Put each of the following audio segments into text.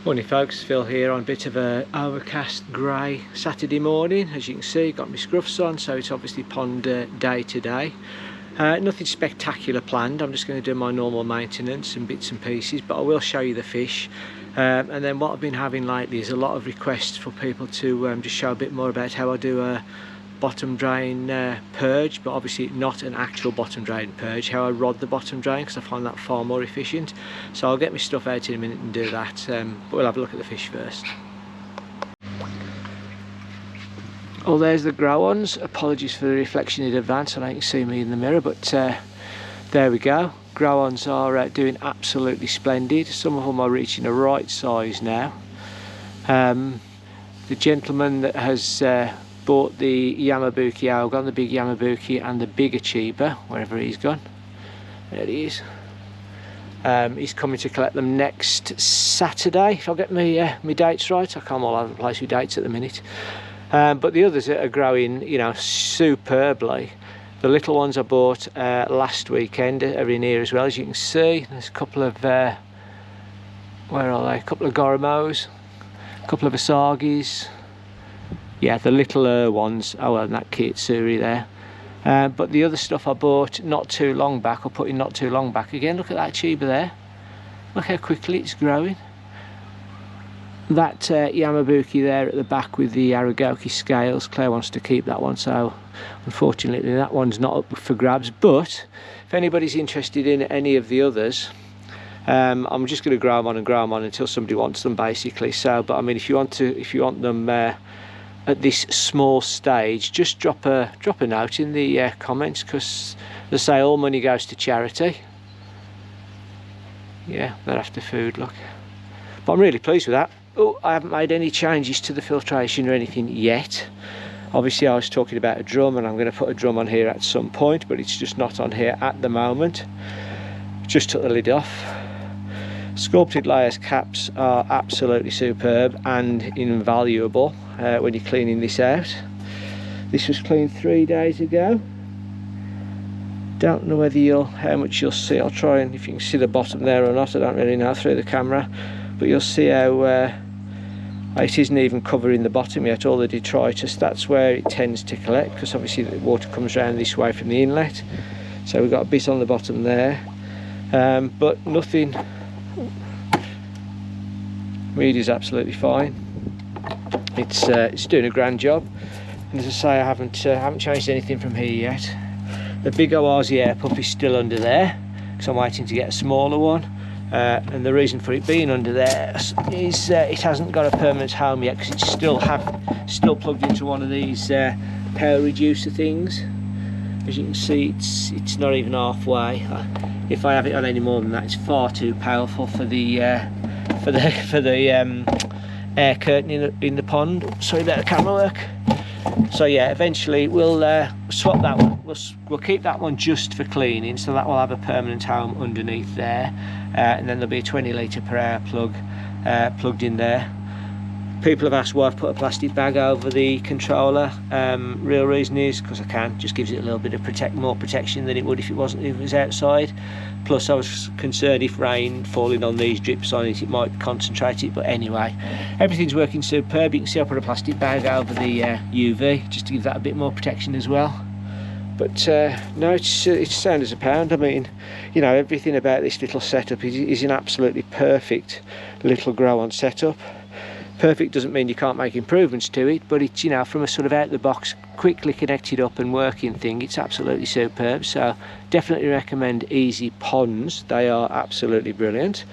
Morning folks, Phil here on a bit of a overcast grey Saturday morning. As you can see, got my scruffs on, so it's obviously pond day today. Nothing spectacular planned. I'm just going to do my normal maintenance and bits and pieces, but I will show you the fish. And then what I've been having lately is a lot of requests for people to just show a bit more about how I do a bottom drain purge, but obviously not an actual bottom drain purge, how I rod the bottom drain, because I find that far more efficient. So I'll get my stuff out in a minute and do that, but we'll have a look at the fish first. Oh, there's the grow-ons. Apologies for the reflection in advance, I know you can see me in the mirror, but there we go. Grow-ons are doing absolutely splendid. Some of them are reaching a right size now. The gentleman that has bought the Yamabuki Algon, the big Yamabuki, and the bigger Chiba, wherever he's gone. There he is. He's coming to collect them next Saturday, if I get my dates right. I can't all over the place with dates at the minute. But the others are growing, you know, superbly. The little ones I bought last weekend are in here as well, as you can see. There's a couple of, where are they? A couple of Goromos, a couple of Asagis. Yeah, the littler ones. Oh, well, and that Kitsuri there. But the other stuff I bought not too long back, or put in not too long back. Again, look at that Chiba there. Look how quickly it's growing. That Yamabuki there at the back with the Aragoki scales, Claire wants to keep that one, so unfortunately that one's not up for grabs. But if anybody's interested in any of the others, I'm just going to grow them on until somebody wants them, basically. So, but I mean, if you want them at this small stage, just drop a note in the comments, because they say all money goes to charity. Yeah, they're after food, look. But I'm really pleased with that. Oh, I haven't made any changes to the filtration or anything yet. Obviously I was talking about a drum, and I'm going to put a drum on here at some point, but it's just not on here at the moment. Just took the lid off. Sculpted Layers caps are absolutely superb and invaluable when you're cleaning this out. This was cleaned 3 days ago. Don't know whether how much you'll see. I'll try and if you can see the bottom there or not. I don't really know through the camera, but you'll see how it isn't even covering the bottom yet, all the detritus. That's where it tends to collect, because obviously the water comes around this way from the inlet. So we've got a bit on the bottom there, but nothing. Weed is absolutely fine. It's doing a grand job, and as I say, I haven't changed anything from here yet. The big Oazi air pup is still under there, because I'm waiting to get a smaller one. And the reason for it being under there is it hasn't got a permanent home yet, because it's still plugged into one of these power reducer things. As you can see, it's not even halfway. If I have it on any more than that, it's far too powerful for the air curtain in the pond. Sorry about the camera work. So yeah, eventually we'll swap that one. We'll keep that one just for cleaning, so that will have a permanent home underneath there, and then there'll be a 20 litre per hour plug plugged in there. People have asked why I've put a plastic bag over the controller. Real reason is because I can. Just gives it a little bit of more protection than it would if it was outside. Plus I was concerned if rain falling on these drips on it, it might concentrate it. But anyway, everything's working superb. You can see I put a plastic bag over the UV just to give that a bit more protection as well. But no, it's sound as a pound. I mean, you know, everything about this little setup is an absolutely perfect little grow-on setup. Perfect doesn't mean you can't make improvements to it, but it's, you know, from a sort of out the box, quickly connected up and working thing, it's absolutely superb. So definitely recommend Easy Ponds. They are absolutely brilliant.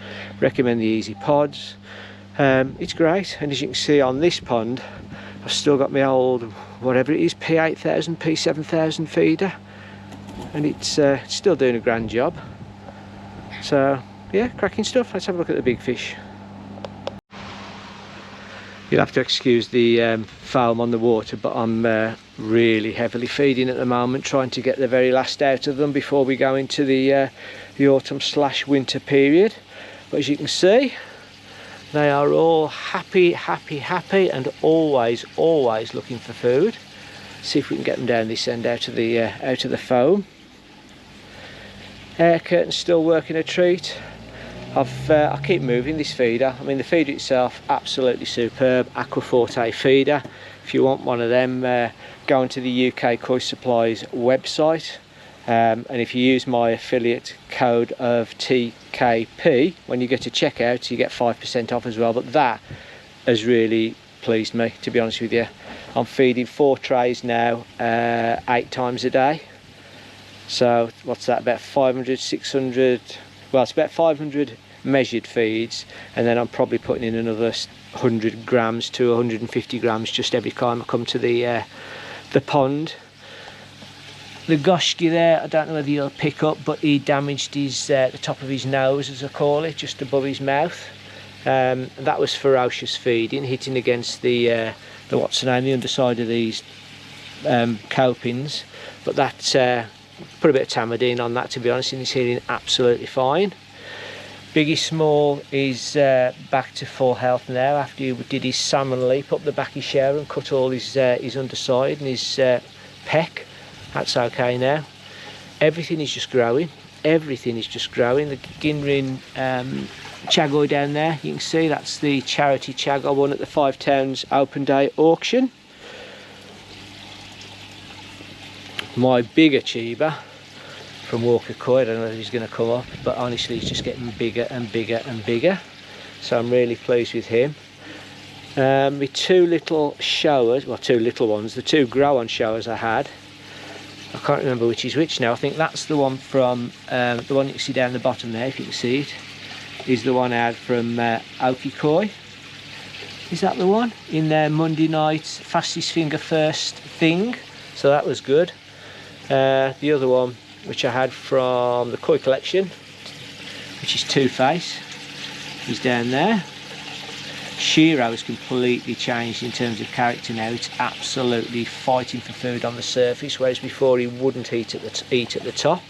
Recommend the Easy Pods. It's great, and as you can see on this pond, I've still got my old, whatever it is, P8000, P7000 feeder, and it's still doing a grand job. So yeah, cracking stuff. Let's have a look at the big fish. You'll have to excuse the foam on the water, but I'm really heavily feeding at the moment, trying to get the very last out of them before we go into the autumn/winter period. But as you can see, they are all happy, and always looking for food. See if we can get them down this end out of the foam. Air curtain's still working a treat. I keep moving this feeder. I mean, the feeder itself, absolutely superb, Aquaforte feeder. If you want one of them, go onto the UK Koi Supplies website, and if you use my affiliate code of T.K.P, when you go to checkout, you get 5% off as well. But that has really pleased me, to be honest with you. I'm feeding 4 trays now, 8 times a day. So what's that, about 500, 600, well, it's about 500 measured feeds, and then I'm probably putting in another 100 grams to 150 grams just every time I come to the pond. The goshki there, I don't know whether you'll pick up, but he damaged his the top of his nose, as I call it, just above his mouth. That was ferocious feeding, hitting against the what's the name, the underside of these copings. But that put a bit of Tamadine on that, to be honest, and he's healing absolutely fine. Biggie Small is back to full health now after he did his salmon leap up the back of his shower and cut all his underside and his peck. That's okay now. Everything is just growing. Everything is just growing. The Ginrin Chagoi down there, you can see that's the charity chag I won at the 5 Towns Open Day auction. My bigger Chiba from Walker Koi, I don't know if he's going to come up, but honestly he's just getting bigger and bigger and bigger, so I'm really pleased with him. My 2 little showers, well, 2 little ones, the 2 grow on showers I had, I can't remember which is which now. I think that's the one from the one you can see down the bottom there, if you can see it, is the one I had from Oki Koi. Is that the one? In there Monday night, fastest finger first thing, so that was good. The other one, which I had from the Koi collection, which is Two Face, is down there. Shiro has completely changed in terms of character now. It's absolutely fighting for food on the surface, whereas before he wouldn't eat at the top.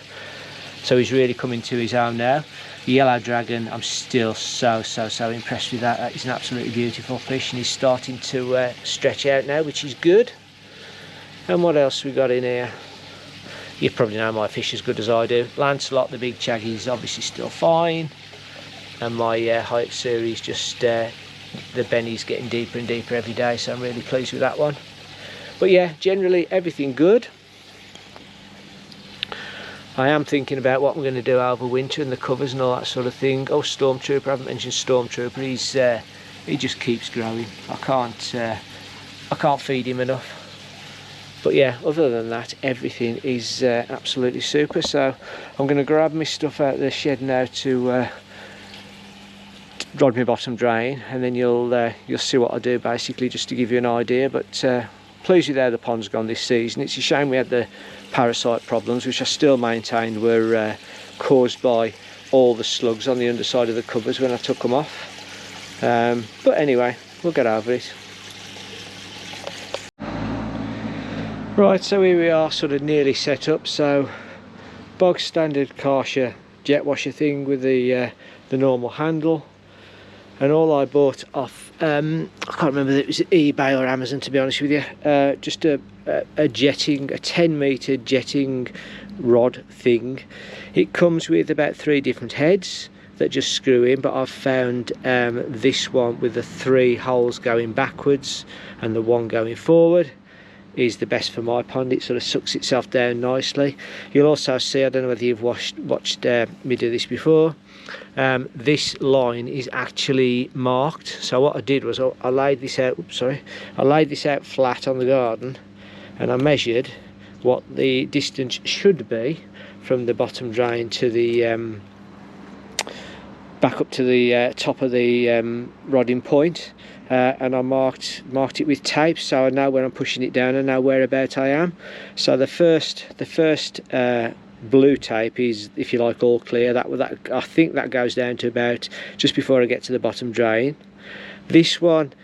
So he's really coming to his own now. The Yellow Dragon, I'm still so impressed with that. That is an absolutely beautiful fish, and he's starting to stretch out now, which is good. And what else we got in here? You probably know my fish as good as I do. Lancelot, the big chag, is obviously still fine. And my Hayek series, just the Benny's getting deeper and deeper every day, so I'm really pleased with that one. But yeah, generally everything good. I am thinking about what I'm going to do over winter and the covers and all that sort of thing. Oh, Stormtrooper, I haven't mentioned Stormtrooper. He just keeps growing. I can't feed him enough. But yeah, other than that, everything is absolutely super. So I'm going to grab my stuff out of the shed now to rod my bottom drain, and then you'll see what I do basically, just to give you an idea. But pleased with how the pond's gone this season. It's a shame we had the parasite problems, which I still maintained were caused by all the slugs on the underside of the covers when I took them off. But anyway, we'll get over it. Right, so here we are, sort of nearly set up. So bog standard Karcher jet washer thing with the normal handle. And all I bought off, I can't remember if it was eBay or Amazon, to be honest with you, just a jetting, a 10-metre jetting rod thing. It comes with about 3 different heads that just screw in, but I've found this one with the 3 holes going backwards and the 1 going forward is the best for my pond. It sort of sucks itself down nicely. You'll also see, I don't know whether you've watched me do this before, this line is actually marked. So what I did was I laid this out, I laid this out flat on the garden, and I measured what the distance should be from the bottom drain to the back up to the top of the rodding point, and I marked it with tape, so I know when I'm pushing it down, I know whereabout I am. So the first blue tape is, if you like, all clear. That I think that goes down to about just before I get to the bottom drain. This one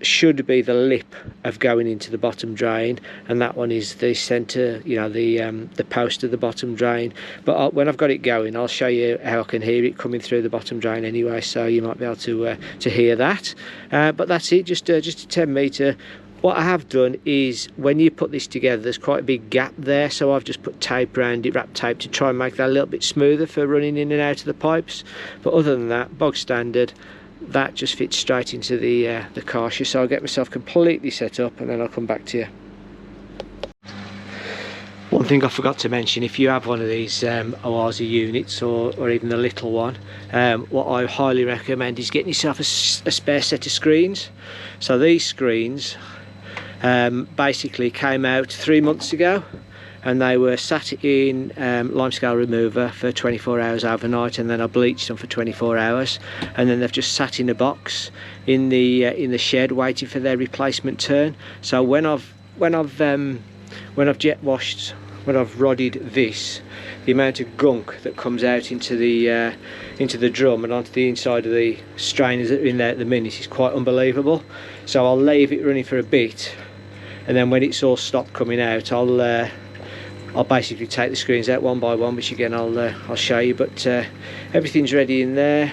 should be the lip of going into the bottom drain, and that one is the center, you know, the post of the bottom drain. But when I've got it going, I'll show you how I can hear it coming through the bottom drain anyway, so you might be able to hear that. But that's it, just a 10-metre What I have done is, when you put this together, there's quite a big gap there, so I've just put tape around it, wrap tape, to try and make that a little bit smoother for running in and out of the pipes. But other than that, bog standard, that just fits straight into the cartridge. So I'll get myself completely set up and then I'll come back to you. One thing I forgot to mention, if you have one of these Oasis units, or even the little one, what I highly recommend is getting yourself a spare set of screens. So these screens basically came out 3 months ago, and they were sat in limescale remover for 24 hours overnight, and then I bleached them for 24 hours, and then they've just sat in a box in the shed waiting for their replacement turn. So when I've jet washed, when I've rodded this, the amount of gunk that comes out into the drum and onto the inside of the strainers that are in there at the minute is quite unbelievable. So I'll leave it running for a bit, and then when it's all stopped coming out, I'll basically take the screens out one by one, which again I'll show you. But everything's ready in there.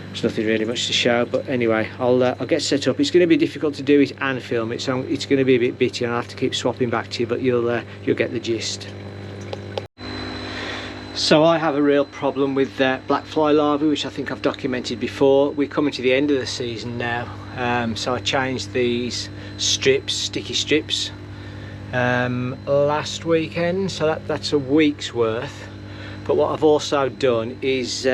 There's nothing really much to show, but anyway, I'll get set up. It's going to be difficult to do it and film it, so it's going to be a bit bitty, and I'll have to keep swapping back to you, but you'll get the gist. So I have a real problem with black fly larvae, which I think I've documented before. We're coming to the end of the season now, so I changed these strips, sticky strips, last weekend, so that's a week's worth. But what I've also done is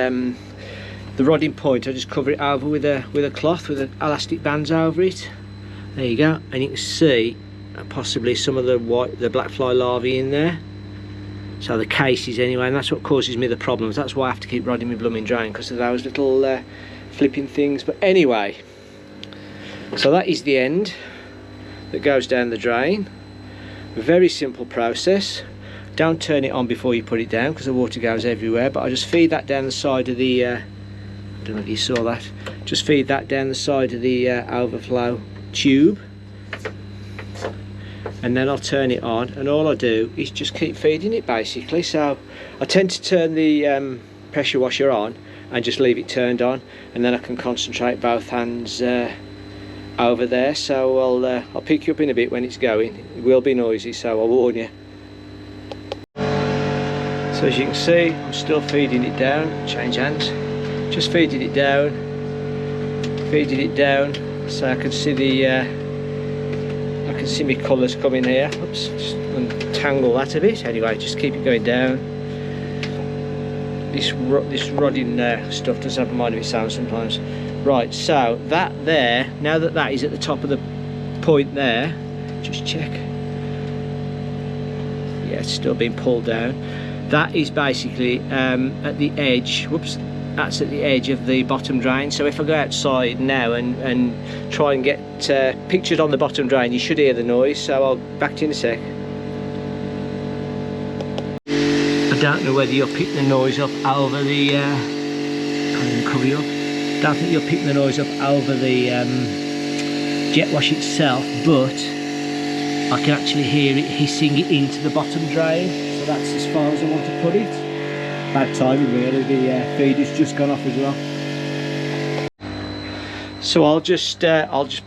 the rodding point, I just cover it over with a cloth with elastic bands over it. There you go, and you can see possibly some of the black fly larvae in there. So the cases anyway, and that's what causes me the problems. That's why I have to keep rodding my blooming drain, because of those little flipping things. But anyway, so that is the end that goes down the drain. Very simple process. Don't turn it on before you put it down, because the water goes everywhere. But I just feed that down the side of the I don't know if you saw that. Just feed that down the side of the overflow tube, and then I'll turn it on, and all I do is just keep feeding it basically. So I tend to turn the pressure washer on and just leave it turned on, and then I can concentrate both hands over there. So I'll pick you up in a bit when it's going. It will be noisy, so I'll warn you. So as you can see, I'm still feeding it down. Change hands. Just feeding it down, so I can see my colours coming here. Oops, just untangle that a bit. Anyway, just keep it going down. This rodding stuff does have a mind of its own sometimes. Right, so that there, now that is at the top of the point there, just check. Yeah, it's still being pulled down. That is basically at the edge. Whoops. That's at the edge of the bottom drain. So if I go outside now and try and get pictures on the bottom drain, you should hear the noise. So I'll back to you in a sec. I don't know whether you'll pick the noise up over the can't even cover you up. Don't think you'll pick the noise up over the jet wash itself, but I can actually hear it hissing it into the bottom drain. So that's as far as I want to put it. Bad timing really, the feeder's just gone off as well. So I'll just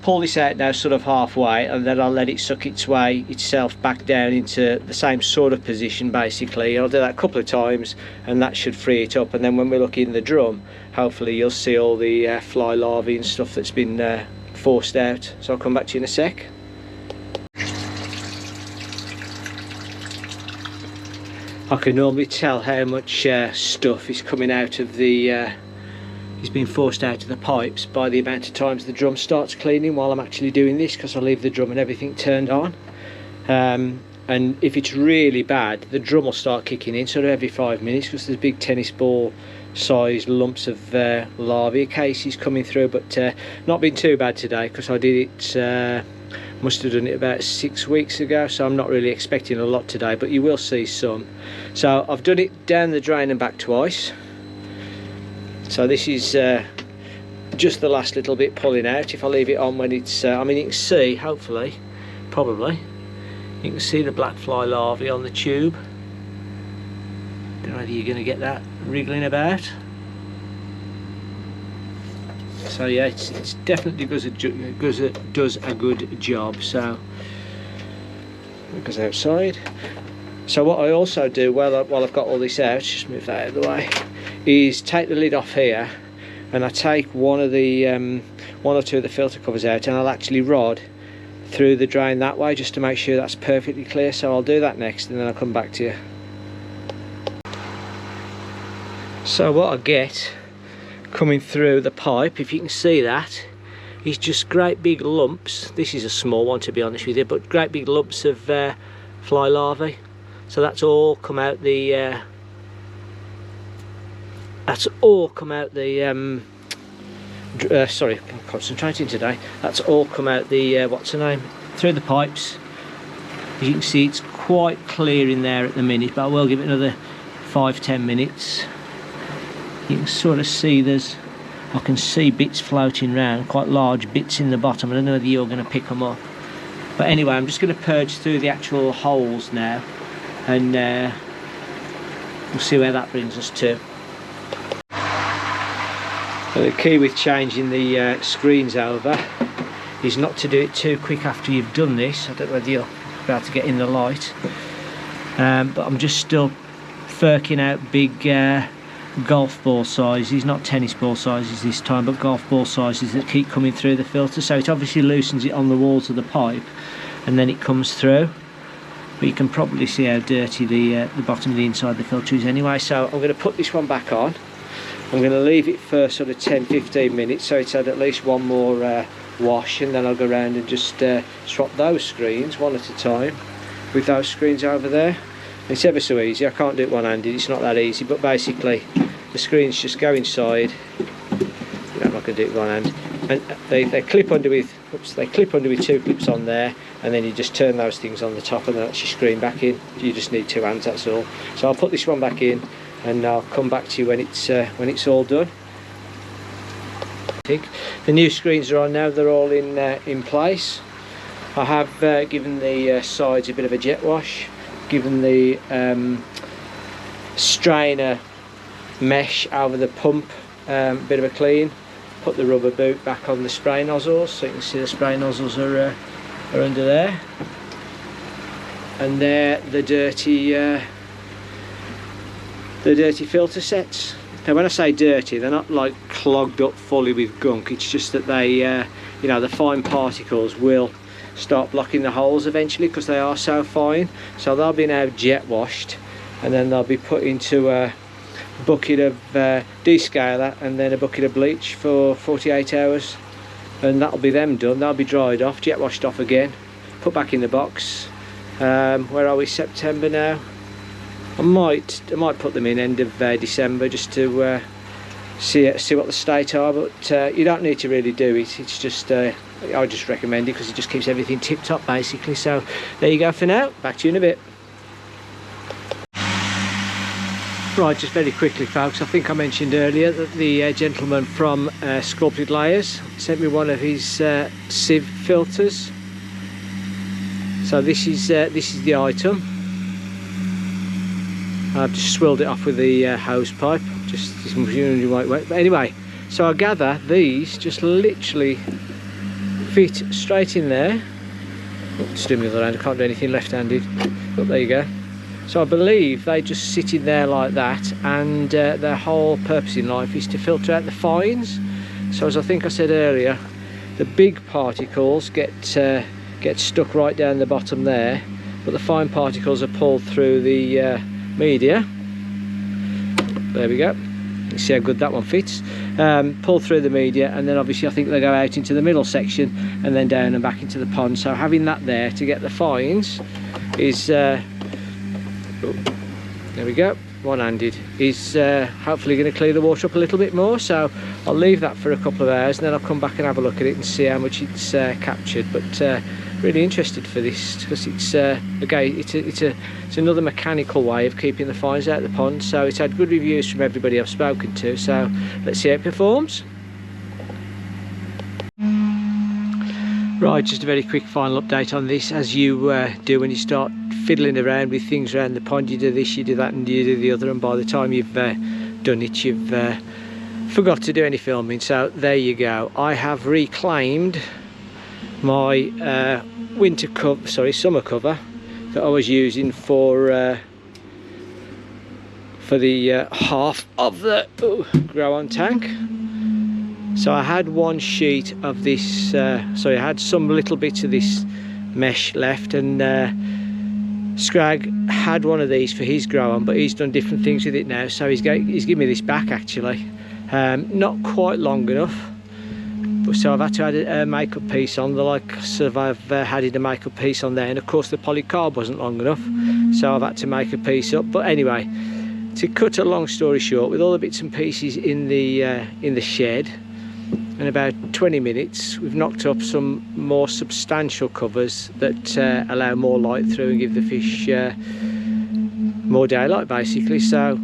pull this out now sort of halfway, and then I'll let it suck its way itself back down into the same sort of position basically. I'll do that a couple of times and that should free it up, and then when we look in the drum, hopefully you'll see all the fly larvae and stuff that's been forced out. So I'll come back to you in a sec. I can normally tell how much stuff is coming out of the is being forced out of the pipes by the amount of times the drum starts cleaning while I'm actually doing this, because I leave the drum and everything turned on, and if it's really bad, the drum will start kicking in sort of every 5 minutes, because there's big tennis ball sized lumps of larvae cases coming through. But not been too bad today, because I did it must have done it about 6 weeks ago, so I'm not really expecting a lot today, but you will see some. So I've done it down the drain and back twice. So this is just the last little bit pulling out. If I leave it on when it's I mean, you can see, hopefully, probably you can see the black fly larvae on the tube. Don't know whether you're going to get that wriggling about. So yeah, it's definitely does a good job. So it goes outside. So what I also do while I've got all this out, just move that out of the way, is take the lid off here, and I take one or two of the filter covers out, and I'll actually rod through the drain that way just to make sure that's perfectly clear. So I'll do that next, and then I'll come back to you. So what I get coming through the pipe, if you can see that, is just great big lumps. This is a small one, to be honest with you, but great big lumps of fly larvae. So that's all come out the sorry, I'm concentrating today. That's all come out the what's the name, through the pipes. As you can see, it's quite clear in there at the minute, but I will give it another 5-10 minutes. You can sort of see I can see bits floating around, quite large bits in the bottom. I don't know whether you're going to pick them up, but anyway, I'm just going to purge through the actual holes now, and we'll see where that brings us to. So the key with changing the screens over is not to do it too quick after you've done this. I don't know whether you'll be able to get in the light, but I'm just still furking out big golf ball sizes, not tennis ball sizes this time, but golf ball sizes that keep coming through the filter. So it obviously loosens it on the walls of the pipe, and then it comes through. But you can probably see how dirty the bottom of the inside of the filter is anyway. So I'm going to put this one back on. I'm going to leave it for sort of 10-15 minutes, so it's had at least one more wash, and then I'll go around and just swap those screens one at a time with those screens over there. It's ever so easy. I can't do it one-handed, it's not that easy, but basically the screens just go inside. I'm not going to do it one hand, and they clip under with two clips on there, and then you just turn those things on the top, and that's your screen back in. You just need two hands, that's all. So I'll put this one back in, and I'll come back to you when it's all done. The new screens are on now, they're all in place. I have given the sides a bit of a jet wash, given the strainer mesh over the pump a bit of a clean, put the rubber boot back on the spray nozzles, so you can see the spray nozzles are under there, and they're the dirty filter sets. Now when I say dirty, they're not like clogged up fully with gunk, it's just that they you know, the fine particles will start blocking the holes eventually because they are so fine. So they'll be now jet washed, and then they'll be put into a bucket of descaler and then a bucket of bleach for 48 hours, and that'll be them done. They'll be dried off, jet washed off again, put back in the box. Where are we, September now? I might put them in end of December just to see what the state are, but you don't need to really do it. It's just I just recommend it because it just keeps everything tip top basically. So there you go for now, back to you in a bit. Right, just very quickly folks, I think I mentioned earlier that the gentleman from Sculpted Layers sent me one of his sieve filters. So this is the item. I've just swilled it off with the hose pipe, just you might wait. But anyway, so I gather these just literally fit straight in there. Just do the other hand, I can't do anything left-handed, but there you go. So I believe they just sit in there like that, and their whole purpose in life is to filter out the fines. So as I think I said earlier, the big particles get stuck right down the bottom there, but the fine particles are pulled through the media. There we go. You see how good that one fits. Pull through the media, and then obviously I think they go out into the middle section and then down and back into the pond. So having that there to get the fines is there we go, one-handed, is hopefully going to clear the water up a little bit more. So I'll leave that for a couple of hours, and then I'll come back and have a look at it and see how much it's captured. But really interested for this because it's again it's another mechanical way of keeping the fines out of the pond. So it's had good reviews from everybody I've spoken to, so let's see how it performs. Right, just a very quick final update on this. As you do when you start fiddling around with things around the pond, you do this, you do that, and you do the other, and by the time you've done it, you've forgot to do any filming, so there you go. I have reclaimed my summer cover that I was using for the half of the grow on tank. So I had one sheet of this, sorry, I had some little bits of this mesh left, and Scrag had one of these for his grow on, but he's done different things with it now, so he's given me this back actually. Not quite long enough, so I've had to add a makeup piece on. I've added a makeup piece on there, and of course the polycarb wasn't long enough, so I've had to make a piece up. But anyway, to cut a long story short, with all the bits and pieces in the shed, in about 20 minutes we've knocked up some more substantial covers that allow more light through and give the fish more daylight basically. So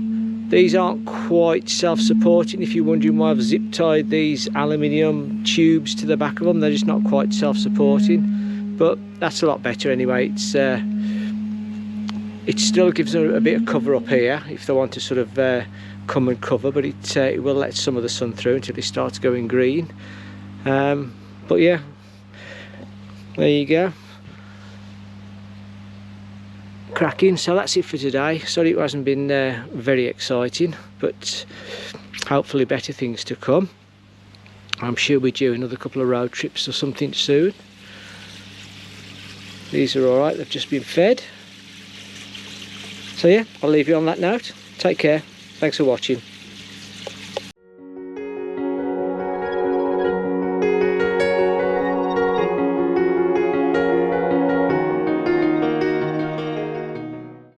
these aren't quite self-supporting. If you're wondering why I've zip tied these aluminium tubes to the back of them, they're just not quite self-supporting, but that's a lot better anyway. It still gives them a bit of cover up here if they want to sort of come and cover, but it will let some of the sun through until it starts going green. But yeah, there you go, cracking. So that's it for today. Sorry it hasn't been very exciting, but hopefully better things to come. I'm sure we're due another couple of road trips or something soon. These are alright, they've just been fed. So yeah, I'll leave you on that note. Take care. Thanks for watching.